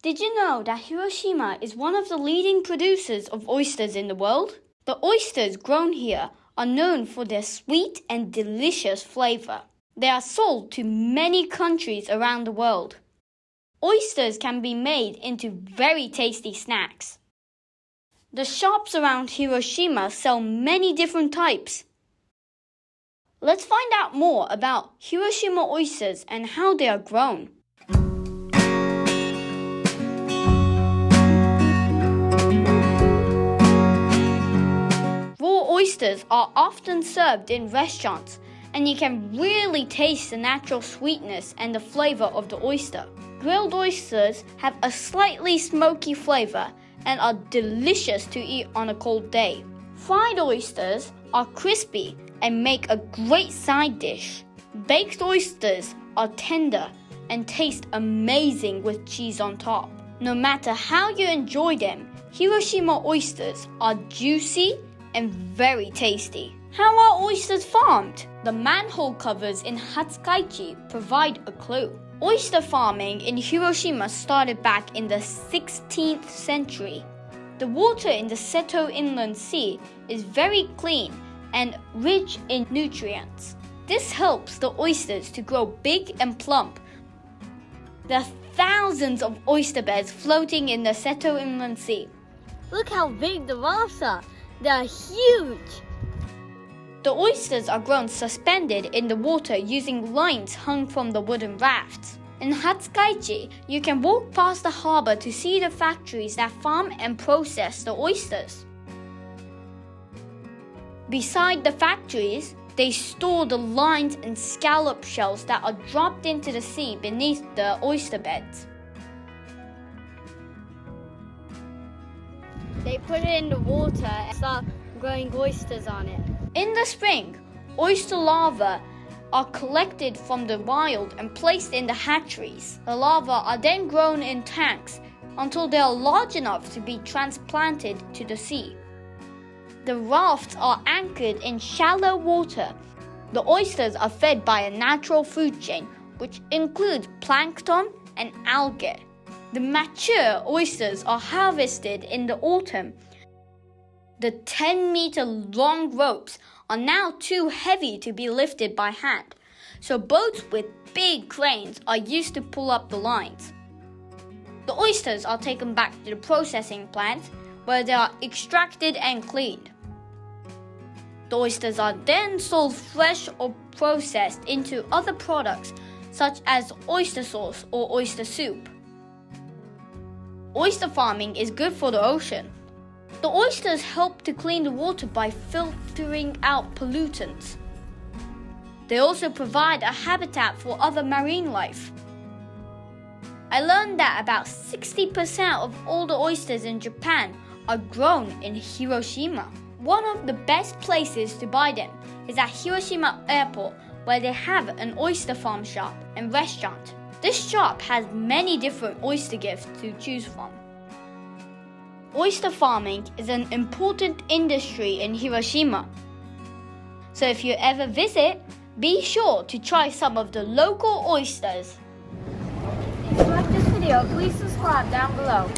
Did you know that Hiroshima is one of the leading producers of oysters in the world? The oysters grown here are known for their sweet and delicious flavor. They are sold to many countries around the world. Oysters can be made into very tasty snacks. The shops around Hiroshima sell many different types. Let's find out more about Hiroshima oysters and how they are grown. Raw oysters are often served in restaurants, and you can really taste the natural sweetness and the flavor of the oyster. Grilled oysters have a slightly smoky flavor and are delicious to eat on a cold day. Fried oysters are crispy and make a great side dish. Baked oysters are tender and taste amazing with cheese on top. No matter how you enjoy them, Hiroshima oysters are juicy and very tasty. How are oysters farmed? The manhole covers in Hatsukaichi provide a clue. Oyster farming in Hiroshima started back in the 16th century. The water in the Seto Inland Sea is very clean and rich in nutrients. This helps the oysters to grow big and plump. There are thousands of oyster beds floating in the Seto Inland Sea. Look how big the rafts are. They are huge. The oysters are grown suspended in the water using lines hung from the wooden rafts. In Hatsukaichi, you can walk past the harbor to see the factories that farm and process the oysters. Beside the factories, they store the lines and scallop shells that are dropped into the sea beneath the oyster beds. They put it in the water and start growing oysters on it. In the spring, oyster larvae are collected from the wild and placed in the hatcheries. The larvae are then grown in tanks until they are large enough to be transplanted to the sea. The rafts are anchored in shallow water. The oysters are fed by a natural food chain, which includes plankton and algae. The mature oysters are harvested in the autumn. The 10-meter long ropes are now too heavy to be lifted by hand, so boats with big cranes are used to pull up the lines. The oysters are taken back to the processing plant, where they are extracted and cleaned. The oysters are then sold fresh or processed into other products, such as oyster sauce or oyster soup. Oyster farming is good for the ocean. The oysters help to clean the water by filtering out pollutants. They also provide a habitat for other marine life. I learned that about 60% of all the oysters in Japan are grown in Hiroshima. One of the best places to buy them is at Hiroshima Airport, where they have an oyster farm shop and restaurant. This shop has many different oyster gifts to choose from. Oyster farming is an important industry in Hiroshima. So if you ever visit, be sure to try some of the local oysters. If you like this video, please subscribe down below.